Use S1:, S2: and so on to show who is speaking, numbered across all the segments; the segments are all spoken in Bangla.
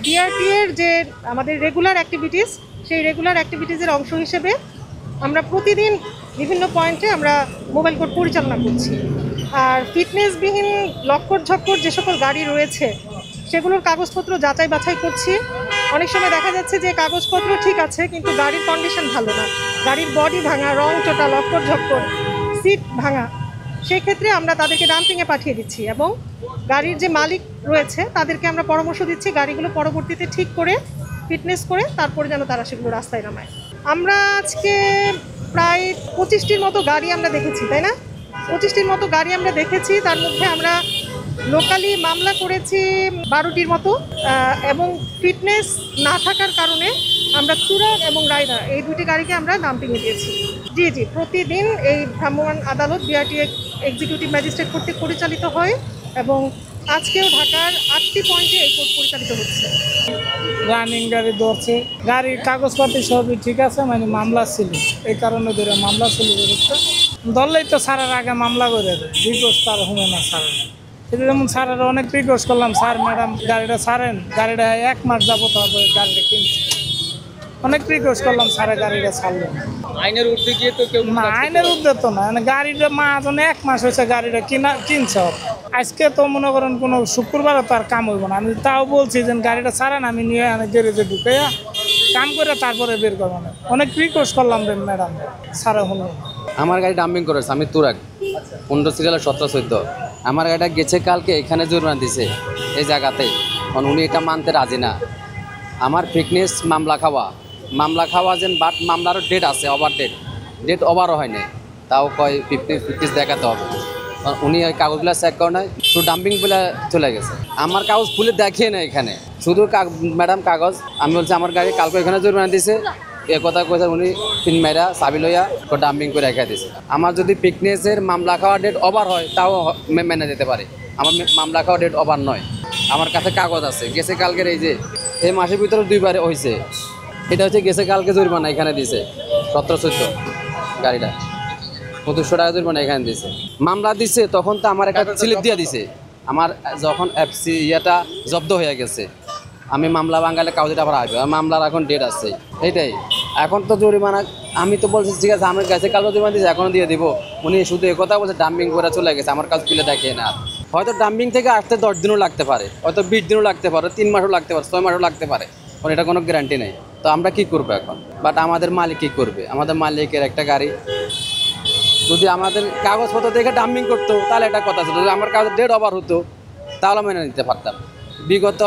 S1: বিআরটি এর যে আমাদের রেগুলার অ্যাক্টিভিটিস, সেই রেগুলার অ্যাক্টিভিটিসের অংশ হিসেবে আমরা প্রতিদিন বিভিন্ন পয়েন্টে আমরা মোবাইল কোর্ট পরিচালনা করছি। আর ফিটনেসবিহীন লক্কর ঝক্কর যে সকল গাড়ি রয়েছে সেগুলোর কাগজপত্র যাচাই বাছাই করছি। অনেক সময় দেখা যাচ্ছে যে কাগজপত্র ঠিক আছে কিন্তু গাড়ির কন্ডিশন ভালো না, গাড়ির বডি ভাঙা, রং চোটা, লক্কর ঝক্কর, সিট ভাঙা, সেই ক্ষেত্রে আমরা তাদেরকে ডাম্পিংয়ে পাঠিয়ে দিচ্ছি এবং গাড়ির যে মালিক রয়েছে তাদেরকে আমরা পরামর্শ দিচ্ছি গাড়িগুলো পরবর্তীতে ঠিক করে ফিটনেস করে তারপরে যেন তারা সেগুলো রাস্তায় নামায়। আমরা আজকে প্রায় 25টির মতো গাড়ি আমরা দেখেছি, তাই না? 25টির মতো গাড়ি আমরা দেখেছি। তার মধ্যে আমরা লোকালি মামলা করেছি 12টির মতো এবং ফিটনেস না থাকার কারণে আমরা তুরাগ এবং রায়দা এই দুটি গাড়িকে আমরা ডাম্পিংয়ে দিয়েছি। জি, প্রতিদিন এই ভ্রাম্যমাণ আদালত বিআরটি এক্সিকিউটিভ ম্যাজিস্ট্রেট কর্তৃক পরিচালিত হয় এবং আজকেও ঢাকার 8টি পয়েন্টে এই কোর্ট পরিচালিত হচ্ছে।
S2: রানিং গাড়ি ধরছে, গাড়ির কাগজপাতি সবই ঠিক আছে, মানে মামলা ছিল, এই কারণে ধরে মামলা ছিল। ধরলেই তো স্যারের আগে মামলা করে দেয়, রিকোয়েস্ট তার হবে না স্যারের। এটা যেমন স্যারের অনেক রিকোয়েস্ট করলাম, স্যার ম্যাডাম গাড়িটা ছাড়েন, গাড়িটা 1 মাস যাবো হবে গাড়িটা কিনছে, অনেক রিকোয়েস্ট করলাম, স্যারের গাড়িটা ছাড়লেন।
S3: আইনের ঊর্ধ্বে গিয়ে তো কেউ
S2: না, আইনের ঊর্ধ্বে তো না, গাড়িটা মাহাজনে 1 মাস হয়েছে গাড়িটা কিনছে। আজকে তো মনে করেন কোনো শুক্রবারও তো আর কাম হইব না। আমি তাও বলছি যে গাড়িটা ছাড়েন, আমি নিয়ে গ্যারেজে ঢুকাইয়া কাম করে তারপরে বের করবো না। অনেক রিকোয়েস্ট করলাম রে ম্যাডাম, স্যারে হলো।
S4: আমার গাড়ি ডাম্পিং করেছে, আমি তুরাগ 15 সিরিয়াল 17-14। আমার গাড়িটা গেছে কালকে, এখানে জরিমানা দিছে এই জায়গাতেই, কারণ উনি এটা মানতে রাজি না। আমার ফিটনেস মামলা খাওয়া যেন, বাট মামলারও ডেট আছে, ডেট ওভারও হয়নি, তাও কয় ফিটনেস দেখাতে হবে। উনি ওই কাগজগুলো চেক করে নাই, শুধু ডাম্পিং বলে চলে গেছে। আমার কাগজ খুলে দেখিয়ে না এখানে, শুধু ম্যাডাম কাগজ। আমি বলছি আমার গাড়ি কালকে এখানে জরিমানা দিছে, এ কথা কয়েছে উনি 3 মেয়েরা চাবি লইয়া ডাম্পিং করে রেখে দিয়েছে। আমার যদি ফিটনেসের মামলা খাওয়া ডেট ওভার হয় তাও মেনে যেতে পারে, আমার মামলা খাওয়া ডেট ওভার নয়। আমার কাছে কাগজ আছে, গেছে কালকের, এই মাসের ভিতরে 2বার হয়েছে। এটা হচ্ছে গেছে কালকে জরিমানা এখানে দিয়েছে 17-14 গাড়িটা 2500 টাকা জরিমানা এখানে দিয়েছে। মামলা দিছে তখন তো আমার একটা স্লিপ দিয়ে দিছে, আমার যখন এফসি ইয়েটা জব্দ হয়ে গেছে, আমি মামলা বাঙালে কাগজটা আবার আসবে, মামলার এখন ডেট আছে। এইটাই এখন তো জরিমানা, আমি তো বলছি ঠিক আছে আমার কাছে কালো জরিমানা দিয়েছে, এখনও দিয়ে দিব। উনি শুধু একথা বলছে ডাম্পিং করে চলে গেছে, আমার কাজ তুলে দেখে না। হয়তো ডাম্পিং থেকে আসতে 10 দিনও লাগতে পারে, হয়তো 20 দিনও লাগতে পারে, 3 মাসও লাগতে পারে, 6 মাসও লাগতে পারে, কারণ এটা কোনো গ্যারান্টি নেই। তো আমরা কি করবো এখন? বাট আমাদের মালিক কী করবে? আমাদের মালিকের একটা গাড়ি যদি আমাদের কাগজপত্র দেখে ডাম্পিং করতো তাহলে একটা কথা ছিল, যদি আমার কাগজ ডেট ওভার হতো তাহলে মেনে নিতে পারতাম। বিগত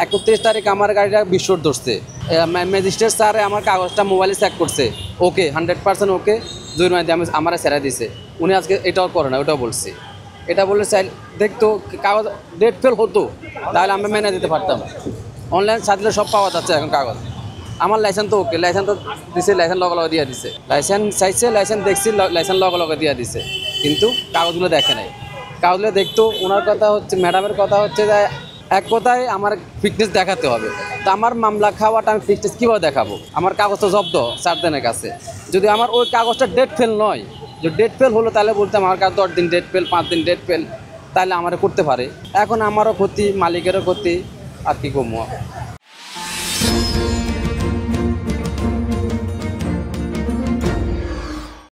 S4: 31 তারিখ আমার গাড়িটা বিস্ফোট ধরছে, ম্যাজিস্ট্রেট স্যারে আমার কাগজটা মোবাইলে চেক করছে, ওকে 100% ওকে, জরিমানা দিয়ে আমার ছেড়ে দিছে। উনি আজকে এটাও করে না, ওটাও বলছে, এটা বললে চাই দেখতো কাগজ ডেট ফেল হতো তাহলে আমরা মেনে দিতে পারতাম। অনলাইন সার্চলে সব পাওয়া যাচ্ছে এখন কাগজ। আমার লাইসেন্স তো ওকে, লাইসেন্স তো দিছে, লাইসেন্স লগে দিয়ে দিছে, লাইসেন্স চাইছে, লাইসেন্স দেখছি, লাইসেন্স লগে দিয়ে দিছে, কিন্তু কাগজগুলো দেখে নাই। কাগজগুলো দেখতো, ওনার কথা হচ্ছে, ম্যাডামের কথা হচ্ছে যে এক কথায় আমার ফিটনেস দেখাতে হবে। তো আমার মামলা খাওয়াটা আমি ফিটনেস কীভাবে দেখাবো? আমার কাগজ তো জব্দ 4 দিনের কাছে, যদি আমার ওই কাগজটা ডেট ফেল নয়, যদি ডেট ফেল হলো তাহলে বলতাম আমার কাছে 10 দিন ডেট ফেল, 5 দিন ডেট ফেল, তাহলে আমার করতে পারে। এখন আমারও ক্ষতি, মালিকেরও ক্ষতি, আর কি করবো।